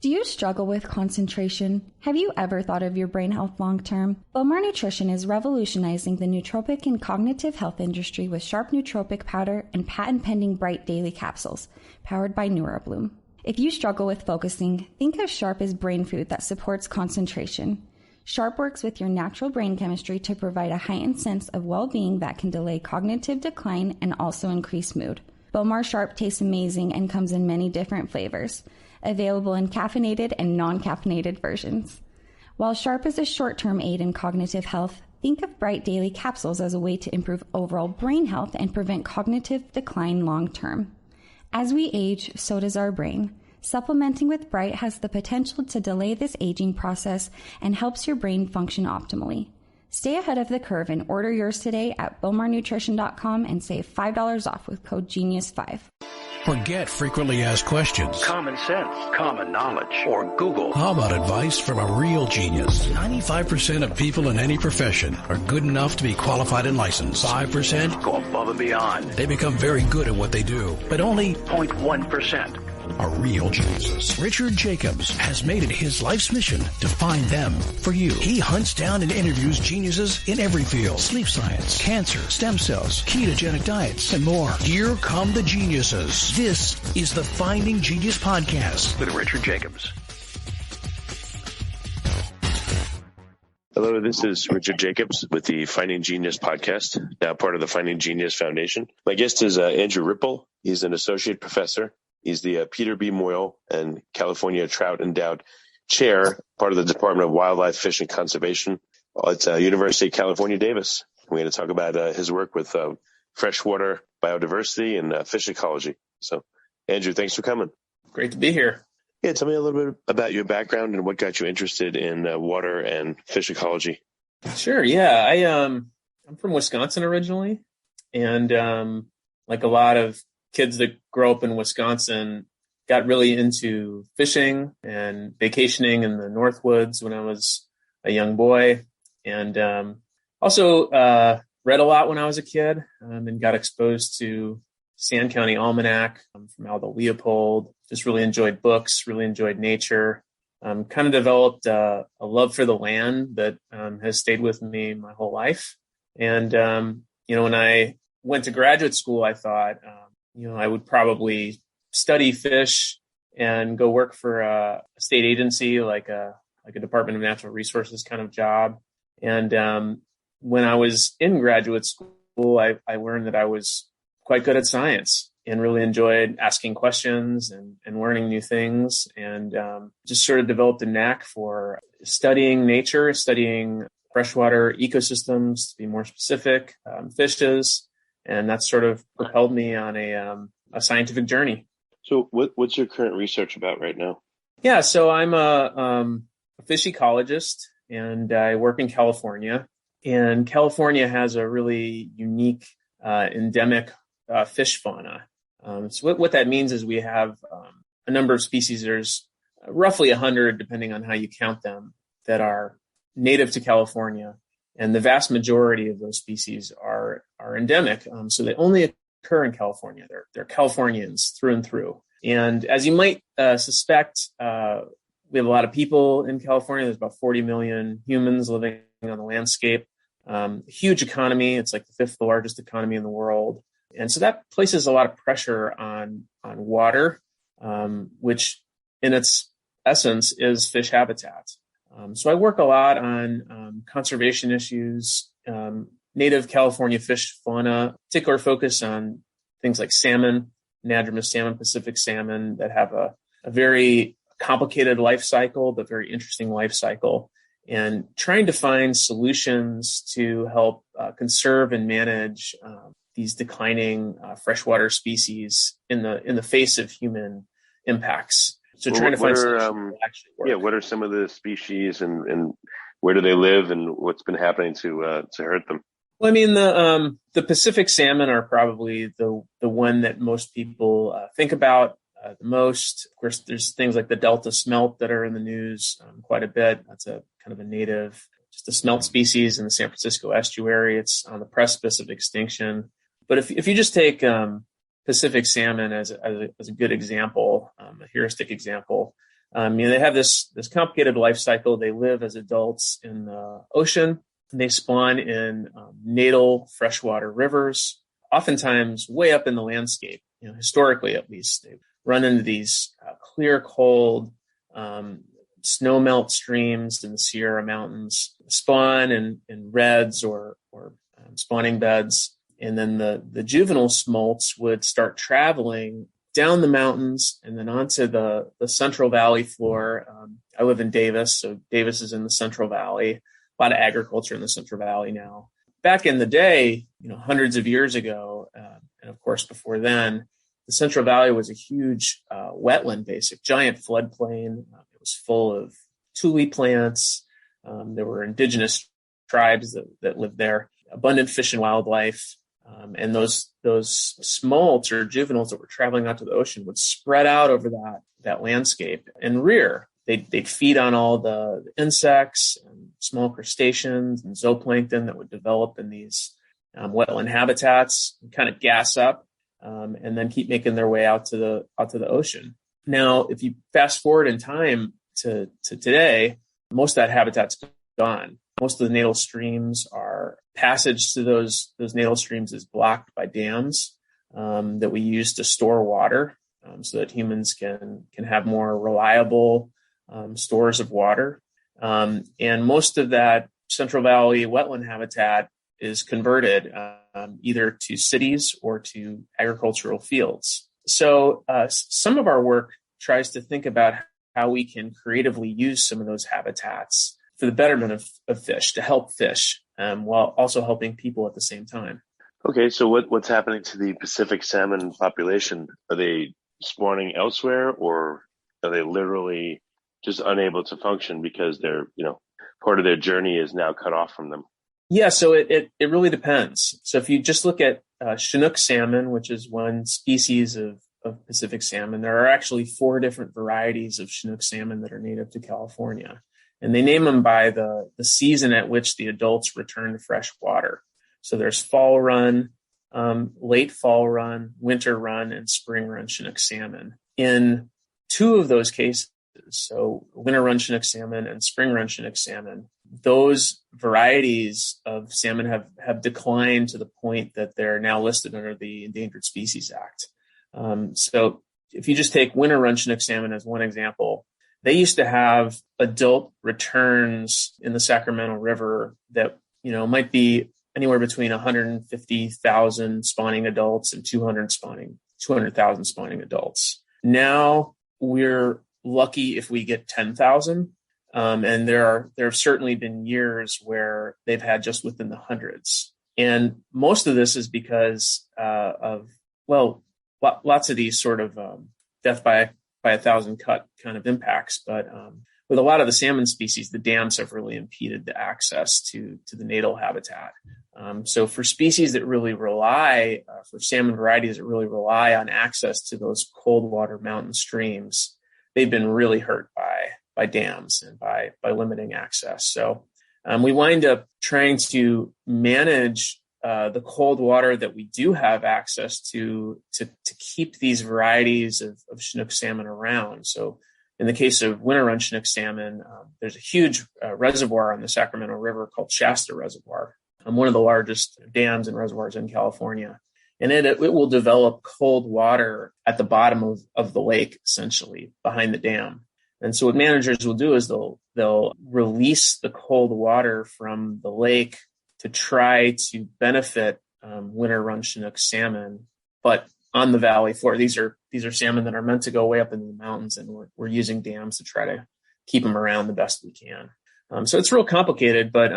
Do you struggle with concentration? Have you ever thought of your brain health long term? Bowmar Nutrition is revolutionizing the nootropic and cognitive health industry with Sharp Nootropic Powder and patent-pending Bright Daily Capsules, powered by NeuroBloom. If you struggle with focusing, think of Sharp as brain food that supports concentration. Sharp works with your natural brain chemistry to provide a heightened sense of well-being that can delay cognitive decline and also increase mood. Bowmar Sharp tastes amazing and comes in many different flavors, available in caffeinated and non-caffeinated versions. While Sharp is a short-term aid in cognitive health, think of Bright Daily Capsules as a way to improve overall brain health and prevent cognitive decline long-term. As we age, so does our brain. Supplementing with Bright has the potential to delay this aging process and helps your brain function optimally. Stay ahead of the curve and order yours today at bowmarnutrition.com and save $5 off with code GENIUS5. Forget frequently asked questions, common sense, common knowledge, or Google. How about advice from a real genius? 95% of people in any profession are good enough to be qualified and licensed. 5% go above and beyond. They become very good at what they do, but only 0.1% are real geniuses. Richard Jacobs has made it his life's mission to find them for you. He hunts down and interviews geniuses in every field: sleep science, cancer, stem cells, ketogenic diets, and more. Here come the geniuses. This is the Finding Genius Podcast with Richard Jacobs. Hello, this is Richard Jacobs with the Finding Genius Podcast, now part of the Finding Genius Foundation. My guest is Andrew Rypel. He's an associate professor. He's the Peter B. Moyle and California Trout Chair, part of the Department of Wildlife, Fish, and Conservation at University of California, Davis. We're going to talk about his work with freshwater biodiversity and fish ecology. So, Andrew, thanks for coming. Great to be here. Yeah, tell me a little bit about your background and what got you interested in water and fish ecology. Sure, yeah. I'm from Wisconsin originally, and like a lot of kids that grow up in Wisconsin, got really into fishing and vacationing in the Northwoods when I was a young boy. And also read a lot when I was a kid, and got exposed to Sand County Almanac from Aldo Leopold. Just really enjoyed books, really enjoyed nature. Kind of developed a love for the land that has stayed with me my whole life. And, when I went to graduate school, I thought, I would probably study fish and go work for a state agency, like a Department of Natural Resources kind of job. And when I was in graduate school, I learned that I was quite good at science and really enjoyed asking questions and learning new things, and just sort of developed a knack for studying nature, studying freshwater ecosystems, to be more specific, fishes. And that sort of propelled me on a scientific journey. So what's your current research about right now? Yeah, so I'm a fish ecologist, and I work in California. And California has a really unique endemic fish fauna. So what that means is we have a number of species. There's roughly 100, depending on how you count them, that are native to California. And the vast majority of those species are endemic. So they only occur in California. They're Californians through and through. And as you might suspect, we have a lot of people in California. There's about 40 million humans living on the landscape. Huge economy. It's like the fifth largest economy in the world. And so that places a lot of pressure on water, which in its essence is fish habitat. So I work a lot on conservation issues, native California fish fauna, particular focus on things like salmon, anadromous salmon, Pacific salmon, that have a very complicated life cycle, but very interesting life cycle, and trying to find solutions to help conserve and manage these declining freshwater species in the face of human impacts. So trying to find solutions that actually work. Yeah, what are some of the species and where do they live and what's been happening to hurt them? Well, I mean, the Pacific salmon are probably the one that most people think about the most. Of course, there's things like the Delta smelt that are in the news quite a bit. That's a kind of a native, just a smelt species in the San Francisco estuary. It's on the precipice of extinction. But if you just take Pacific salmon as a good example, a heuristic example, They have this complicated life cycle. They live as adults in the ocean. And they spawn in natal freshwater rivers, oftentimes way up in the landscape. Historically, at least, they run into these clear, cold snowmelt streams in the Sierra Mountains, spawn in redds or spawning beds. And then the juvenile smolts would start traveling down the mountains and then onto the Central Valley floor. I live in Davis, so Davis is in the Central Valley. A lot of agriculture in the Central Valley now. Back in the day, hundreds of years ago, and of course before then, the Central Valley was a huge wetland, giant floodplain. It was full of tule plants. There were indigenous tribes that lived there, abundant fish and wildlife. And those smolts or juveniles that were traveling out to the ocean would spread out over that landscape and rear. They'd feed on all the insects and small crustaceans and zooplankton that would develop in these wetland habitats and kind of gas up and then keep making their way out to the ocean. Now, if you fast forward in time to today, most of that habitat's gone. Most of the natal streams passage to those natal streams is blocked by dams that we use to store water so that humans can have more reliable stores of water. And most of that Central Valley wetland habitat is converted either to cities or to agricultural fields. So some of our work tries to think about how we can creatively use some of those habitats for the betterment of fish, to help fish, while also helping people at the same time. Okay, so what's happening to the Pacific salmon population? Are they spawning elsewhere, or are they literally just unable to function because they're, part of their journey is now cut off from them? Yeah, so it really depends. So if you just look at Chinook salmon, which is one species of Pacific salmon, there are actually 4 different varieties of Chinook salmon that are native to California. And they name them by the season at which the adults return to fresh water. So there's fall run, late fall run, winter run, and spring run Chinook salmon. In 2 of those cases, so winter run Chinook salmon and spring run Chinook salmon, those varieties of salmon have declined to the point that they're now listed under the Endangered Species Act. So if you just take winter run Chinook salmon as one example, they used to have adult returns in the Sacramento River that, might be anywhere between 150,000 spawning adults and 200,000 spawning adults. Now we're lucky if we get 10,000. And there have certainly been years where they've had just within the hundreds. And most of this is because of lots of these sort of death by 1,000 cut kind of impacts. But with a lot of the salmon species, the dams have really impeded the access to the natal habitat. So for species that really rely, for salmon varieties that really rely on access to those cold water mountain streams, they've been really hurt by dams and by limiting access. So we wind up trying to manage the cold water that we do have access to keep these varieties of Chinook salmon around. So in the case of winter run Chinook salmon, there's a huge reservoir on the Sacramento River called Shasta Reservoir, one of the largest dams and reservoirs in California. And it will develop cold water at the bottom of the lake, essentially, behind the dam. And so what managers will do is they'll release the cold water from the lake to try to benefit winter run Chinook salmon, but on the valley floor. These are salmon that are meant to go way up into the mountains, and we're using dams to try to keep them around the best we can. So it's real complicated, but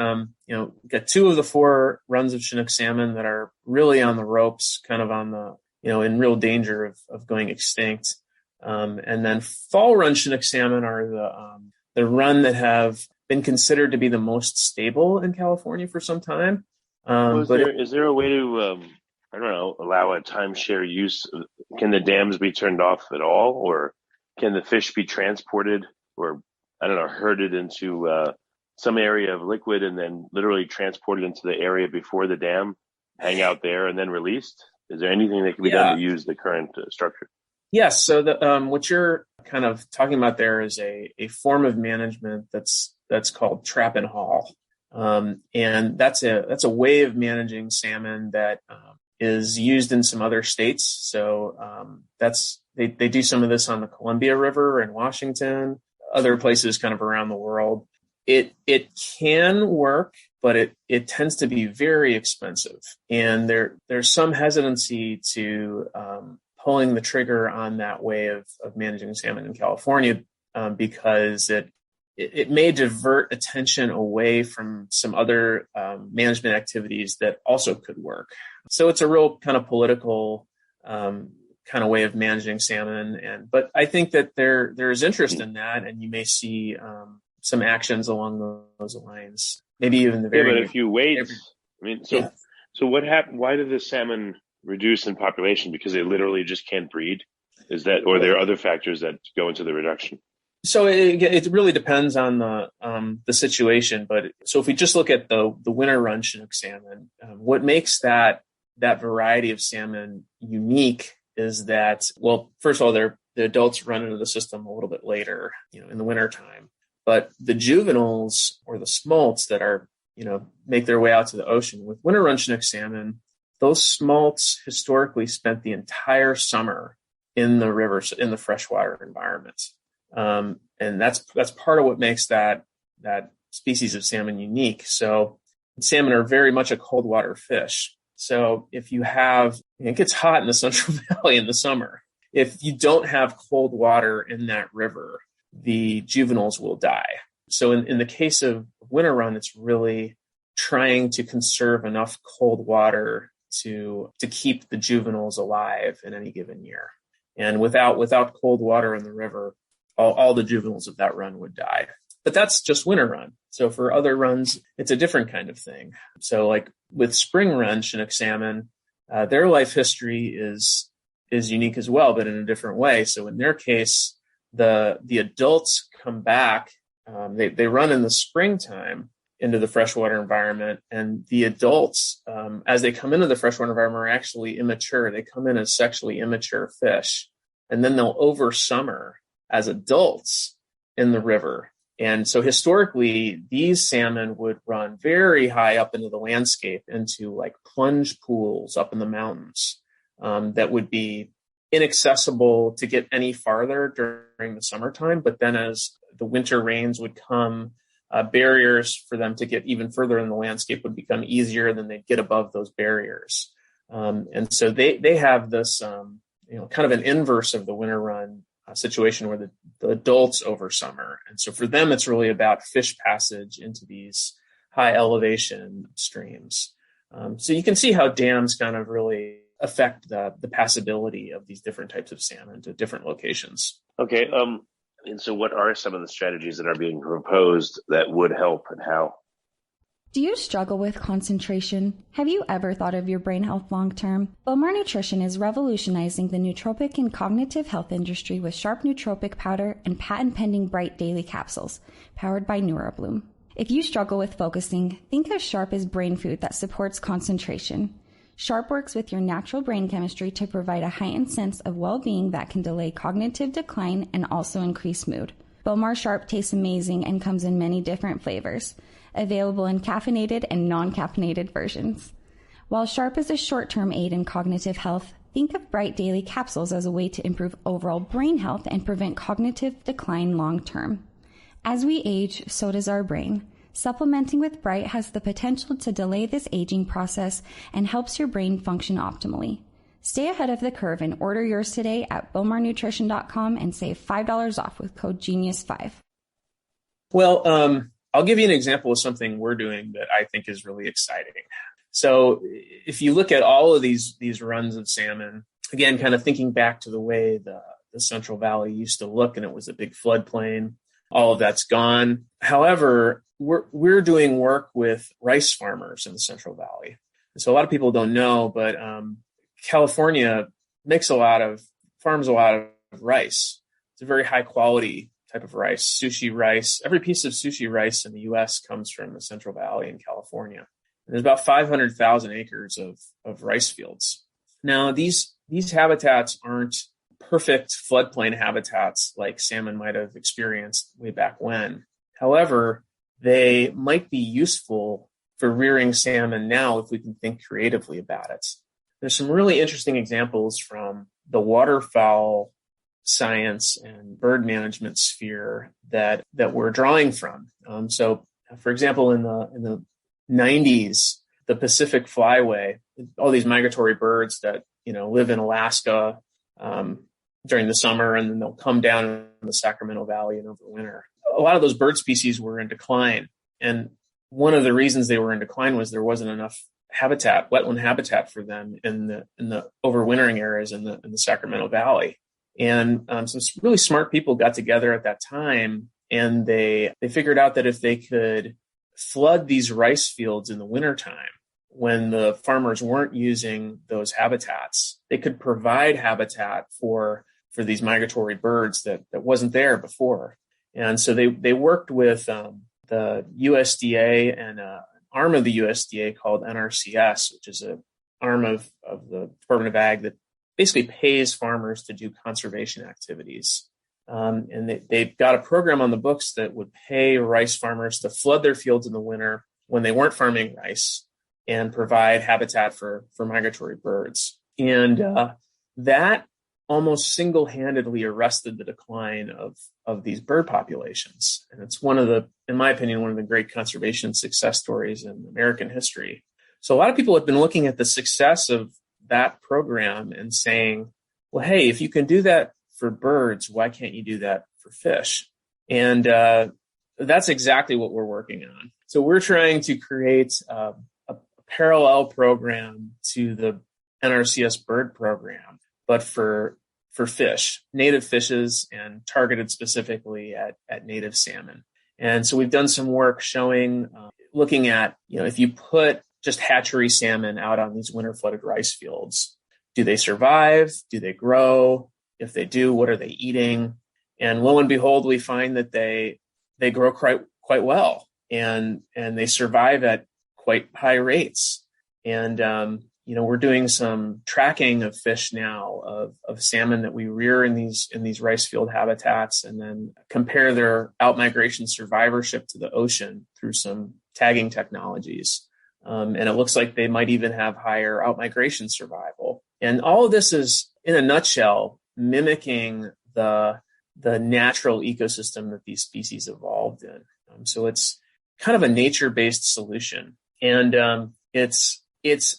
we've got 2 of the 4 runs of Chinook salmon that are really on the ropes, kind of on the in real danger of going extinct. And then fall run Chinook salmon are the run that have been considered to be the most stable in California for some time. Is there a way to, allow a timeshare use? Can the dams be turned off at all, or can the fish be transported or, herded into some area of liquid and then literally transported into the area before the dam, hang out there and then released? Is there anything that can be done to use the current structure? Yes. So what you're kind of talking about there is a form of management that's called trap and haul. And that's a way of managing salmon that is used in some other states. So they do some of this on the Columbia River in Washington, other places kind of around the world. It can work, but it tends to be very expensive. And there's some hesitancy to pulling the trigger on that way of managing salmon in California because it may divert attention away from some other management activities that also could work. So it's a real kind of political kind of way of managing salmon. But I think that there is interest in that, and you may see some actions along those lines. Maybe even the very. Yeah, but if you wait, so what happened? Why did the salmon reduce in population? Because they literally just can't breed? Is that, or there are other factors that go into the reduction? So it really depends on the situation. But so if we just look at the winter run Chinook salmon, what makes that variety of salmon unique is that, well, first of all, the adults run into the system a little bit later, in the wintertime. But the juveniles or the smolts that are, make their way out to the ocean with winter run Chinook salmon, those smolts historically spent the entire summer in the rivers, in the freshwater environment. And that's part of what makes that species of salmon unique. So salmon are very much a cold water fish. So if you have, it gets hot in the Central Valley in the summer. If you don't have cold water in that river, the juveniles will die. So in the case of winter run, it's really trying to conserve enough cold water to keep the juveniles alive in any given year. And without cold water in the river, all the juveniles of that run would die. But that's just winter run. So for other runs, it's a different kind of thing. So like with spring run Chinook salmon, their life history is unique as well, but in a different way. So in their case, the adults come back. They run in the springtime into the freshwater environment, and the adults, as they come into the freshwater environment, are actually immature. They come in as sexually immature fish, and then they'll oversummer as adults in the river. And so historically, these salmon would run very high up into the landscape, into like plunge pools up in the mountains that would be inaccessible to get any farther during the summertime. But then as the winter rains would come, barriers for them to get even further in the landscape would become easier, than they'd get above those barriers. And so they have this, kind of an inverse of the winter run situation where the adults oversummer. And so for them, it's really about fish passage into these high elevation streams. So you can see how dams kind of really affect the passability of these different types of salmon to different locations. Okay. And so what are some of the strategies that are being proposed that would help, and how? Do you struggle with concentration? Have you ever thought of your brain health long term? Bowmar Nutrition is revolutionizing the nootropic and cognitive health industry with Sharp nootropic powder and patent-pending Bright daily capsules, powered by NeuroBloom. If you struggle with focusing, think of Sharp as brain food that supports concentration. Sharp works with your natural brain chemistry to provide a heightened sense of well-being that can delay cognitive decline and also increase mood. Bowmar Sharp tastes amazing and comes in many different flavors, available in caffeinated and non-caffeinated versions. While Sharp is a short-term aid in cognitive health, think of Bright Daily Capsules as a way to improve overall brain health and prevent cognitive decline long-term. As we age, so does our brain. Supplementing with Bright has the potential to delay this aging process and helps your brain function optimally. Stay ahead of the curve and order yours today at bowmarnutrition.com and save $5 off with code GENIUS5. Well, I'll give you an example of something we're doing that I think is really exciting. So if you look at all of these runs of salmon, again, kind of thinking back to the way the Central Valley used to look, and it was a big floodplain, all of that's gone. However, we're doing work with rice farmers in the Central Valley. And so a lot of people don't know, but California farms a lot of rice. It's a very high quality type of rice, sushi rice. Every piece of sushi rice in the U.S. comes from the Central Valley in California. And there's about 500,000 acres of rice fields. Now, these habitats aren't perfect floodplain habitats like salmon might have experienced way back when. However, they might be useful for rearing salmon now if we can think creatively about it. There's some really interesting examples from the waterfowl science and bird management sphere that we're drawing from. So, for example, in the 90s, the Pacific Flyway, all these migratory birds that live in Alaska during the summer, and then they'll come down in the Sacramento Valley and overwinter. A lot of those bird species were in decline, and one of the reasons they were in decline was there wasn't enough habitat, wetland habitat for them in the overwintering areas in the Sacramento Valley. And some really smart people got together at that time, and they figured out that if they could flood these rice fields in the wintertime, when the farmers weren't using those habitats, they could provide habitat for these migratory birds that wasn't there before. And so they worked with the USDA and an arm of the USDA called NRCS, which is an arm of the Department of Ag that basically pays farmers to do conservation activities. And they've got a program on the books that would pay rice farmers to flood their fields in the winter when they weren't farming rice and provide habitat for migratory birds. And that almost single-handedly arrested the decline of these bird populations. And it's in my opinion, one of the great conservation success stories in American history. So a lot of people have been looking at the success of that program and saying, well, hey, if you can do that for birds, why can't you do that for fish? And that's exactly what we're working on. So we're trying to create a parallel program to the NRCS bird program, but for fish, native fishes, and targeted specifically at native salmon. And so we've done some work showing, looking at, if you put just hatchery salmon out on these winter flooded rice fields, do they survive? Do they grow? If they do, what are they eating? And lo and behold, we find that they grow quite well, and they survive at quite high rates. And we're doing some tracking of fish now of salmon that we rear in these rice field habitats, and then compare their outmigration survivorship to the ocean through some tagging technologies. And it looks like they might even have higher outmigration survival. And all of this is, in a nutshell, mimicking the natural ecosystem that these species evolved in. So it's kind of a nature-based solution. And it's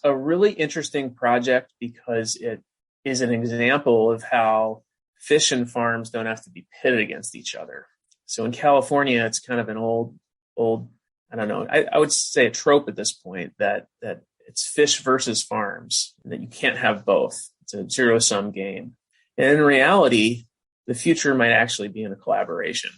a really interesting project because it is an example of how fish and farms don't have to be pitted against each other. So in California, it's kind of an old, I don't know, I would say a trope at this point that it's fish versus farms, that you can't have both. It's a zero-sum game. And in reality, the future might actually be in a collaboration.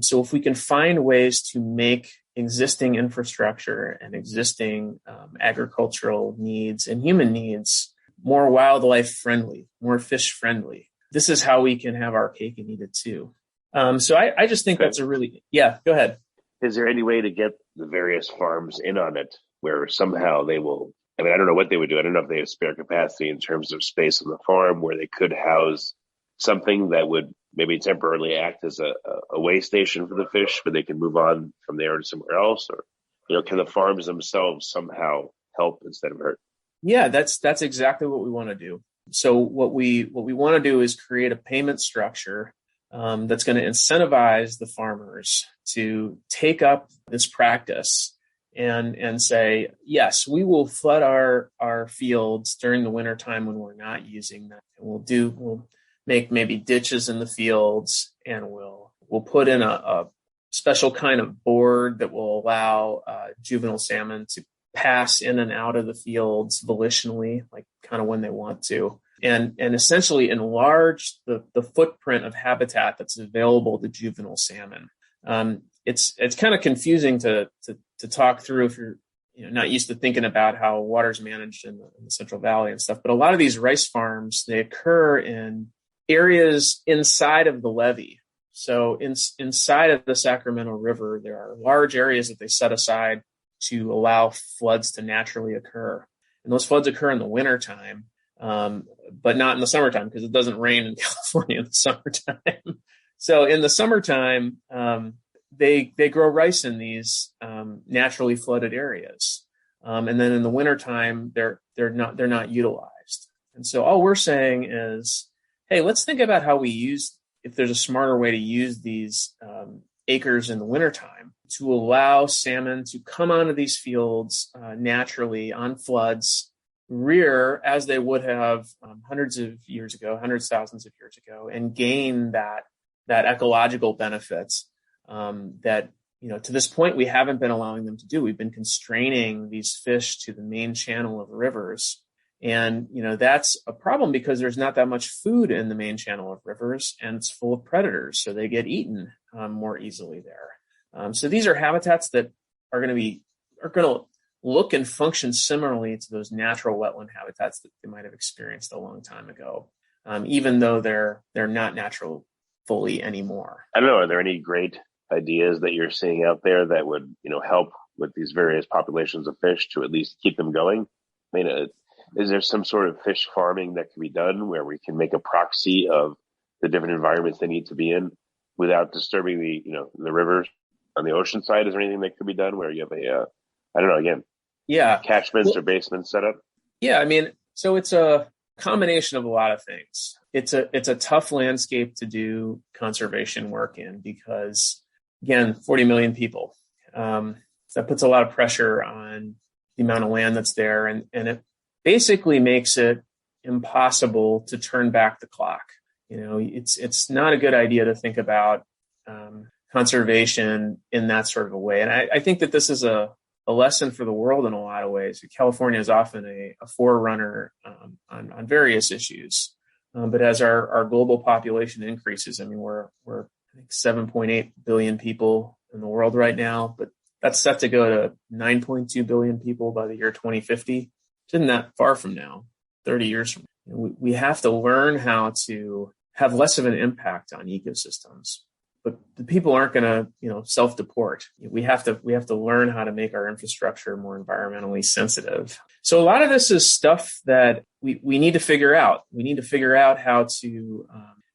So if we can find ways to make existing infrastructure and existing agricultural needs and human needs more wildlife friendly, more fish friendly, this is how we can have our cake and eat it too. So I just think that's go ahead. Is there any way to get the various farms in on it where somehow they will, I don't know what they would do. I don't know if they have spare capacity in terms of space on the farm where they could house something that would maybe temporarily act as a way station for the fish, but they can move on from there to somewhere else? Or, can the farms themselves somehow help instead of hurt? Yeah, that's exactly what we want to do. So what we want to do is create a payment structure that's going to incentivize the farmers to take up this practice and say, yes, we will flood our fields during the winter time when we're not using them. And we'll make maybe ditches in the fields, and we'll put in a special kind of board that will allow juvenile salmon to pass in and out of the fields volitionally, like kind of when they want to, and essentially enlarge the footprint of habitat that's available to juvenile salmon. It's kind of confusing to talk through if you're not used to thinking about how water's managed in the Central Valley and stuff. But a lot of these rice farms, they occur in areas inside of the levee. So inside of the Sacramento River, there are large areas that they set aside to allow floods to naturally occur. And those floods occur in the wintertime. but not in the summertime because it doesn't rain in California in the summertime. So in the summertime, they grow rice in these naturally flooded areas, and then in the wintertime they're not utilized. And so all we're saying is, hey, let's think about how if there's a smarter way to use these acres in the wintertime to allow salmon to come onto these fields naturally on floods, rear as they would have hundreds of thousands of years ago, and gain that ecological benefits that, to this point we haven't been allowing them to do. We've been constraining these fish to the main channel of rivers. And, that's a problem because there's not that much food in the main channel of rivers, and it's full of predators. So they get eaten more easily there. So these are habitats that are going to look and function similarly to those natural wetland habitats that they might have experienced a long time ago, even though they're not natural fully anymore. I don't know. Are there any great ideas that you're seeing out there that would, help with these various populations of fish to at least keep them going? I mean, is there some sort of fish farming that can be done where we can make a proxy of the different environments they need to be in without disturbing the rivers on the ocean side? Is there anything that could be done where you have catchments or basements set up? Yeah, I mean, so it's a combination of a lot of things. It's a tough landscape to do conservation work in because, again, 40 million people. That puts a lot of pressure on the amount of land that's there, and it basically makes it impossible to turn back the clock. It's not a good idea to think about conservation in that sort of a way. And I think that this is a lesson for the world in a lot of ways. California is often a forerunner on various issues. But as our global population increases, I mean, we're I think 7.8 billion people in the world right now, but that's set to go to 9.2 billion people by the year 2050. Isn't that far from now, 30 years from now. We have to learn how to have less of an impact on ecosystems, but the people aren't going to, self-deport. We have to learn how to make our infrastructure more environmentally sensitive. So a lot of this is stuff that we need to figure out. We need to figure out how to,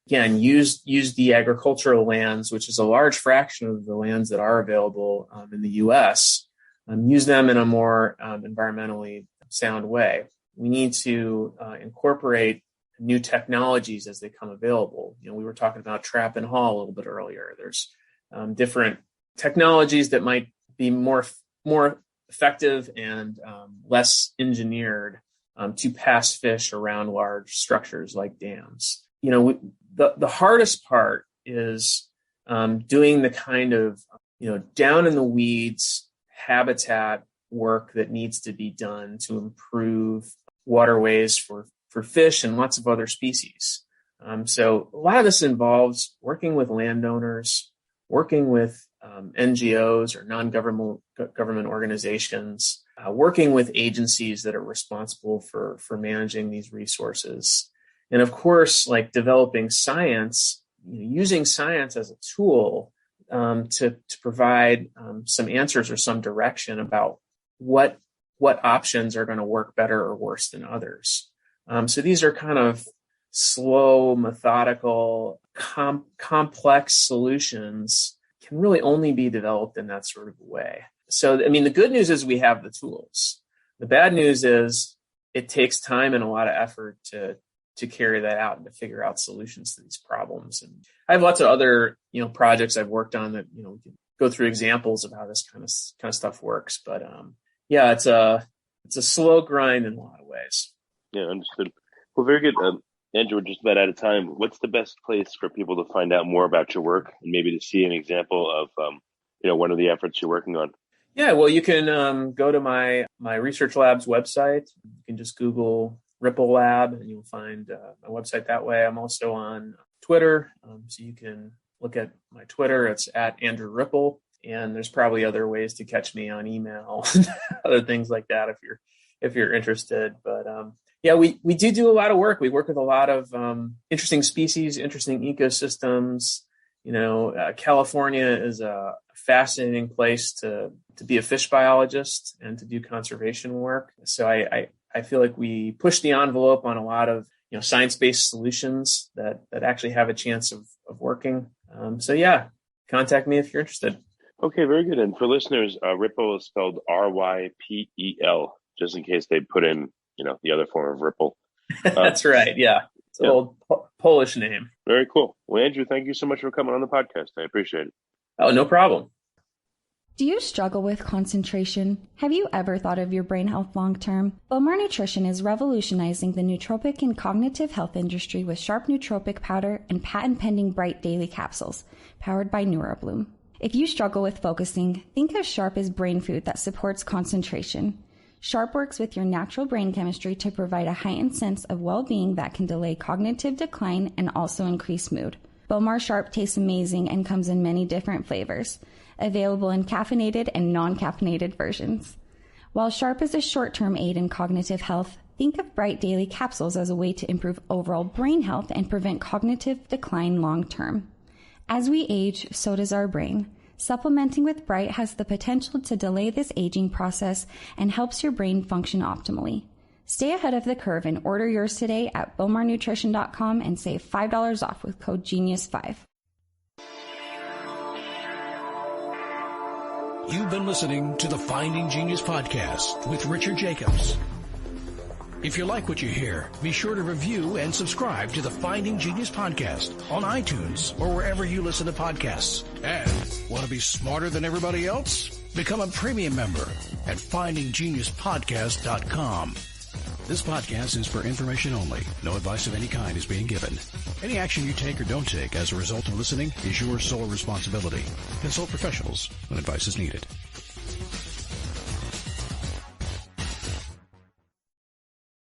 again, use the agricultural lands, which is a large fraction of the lands that are available in the U.S., use them in a more environmentally sound way. We need to incorporate new technologies as they come available. We were talking about trap and haul a little bit earlier. There's different technologies that might be more effective and less engineered to pass fish around large structures like dams. The hardest part is doing the kind of down in the weeds habitat work that needs to be done to improve waterways for fish and lots of other species. So a lot of this involves working with landowners, working with NGOs or non-government organizations, working with agencies that are responsible for managing these resources. And of course, like developing science, using science as a tool to provide some answers or some direction about what options are going to work better or worse than others. So these are kind of slow, methodical, complex solutions can really only be developed in that sort of way. So, I mean, the good news is we have the tools. The bad news is it takes time and a lot of effort to carry that out and to figure out solutions to these problems. And I have lots of other, projects I've worked on that, we can go through examples of how this kind of stuff works. But, it's a slow grind in a lot of ways. Yeah, understood. Well, very good. Andrew, we're just about out of time. What's the best place for people to find out more about your work and maybe to see an example of, one of the efforts you're working on? Yeah, well, you can go to my research lab's website. You can just Google Rypel Lab and you'll find my website that way. I'm also on Twitter, so you can look at my Twitter. It's @AndrewRypel, and there's probably other ways to catch me on email, other things like that if you're interested. But we do a lot of work. We work with a lot of interesting species, interesting ecosystems. California is a fascinating place to be a fish biologist and to do conservation work. So I I feel like we push the envelope on a lot of science-based solutions that actually have a chance of working. So yeah, contact me if you're interested. Okay, very good. And for listeners, Rypel is spelled Rypel, just in case they put in the other form of Ripple. That's right. Yeah, it's an old Polish name. Very cool. Well, Andrew, thank you so much for coming on the podcast. I appreciate it. Oh, no problem. Do you struggle with concentration? Have you ever thought of your brain health long term? Bomar Nutrition is revolutionizing the nootropic and cognitive health industry with sharp nootropic powder and patent-pending bright daily capsules, powered by NeuroBloom. If you struggle with focusing, think of Sharp as brain food that supports concentration. Sharp works with your natural brain chemistry to provide a heightened sense of well-being that can delay cognitive decline and also increase mood. Bomar Sharp tastes amazing and comes in many different flavors, available in caffeinated and non-caffeinated versions. While Sharp is a short-term aid in cognitive health, think of Bright Daily Capsules as a way to improve overall brain health and prevent cognitive decline long-term. As we age, so does our brain. Supplementing with Bright has the potential to delay this aging process and helps your brain function optimally. Stay ahead of the curve and order yours today at BomarNutrition.com and save $5 off with code GENIUS5. You've been listening to the Finding Genius podcast with Richard Jacobs. If you like what you hear, be sure to review and subscribe to the Finding Genius podcast on iTunes or wherever you listen to podcasts. And want to be smarter than everybody else? Become a premium member at FindingGeniusPodcast.com. This podcast is for information only. No advice of any kind is being given. Any action you take or don't take as a result of listening is your sole responsibility. Consult professionals when advice is needed.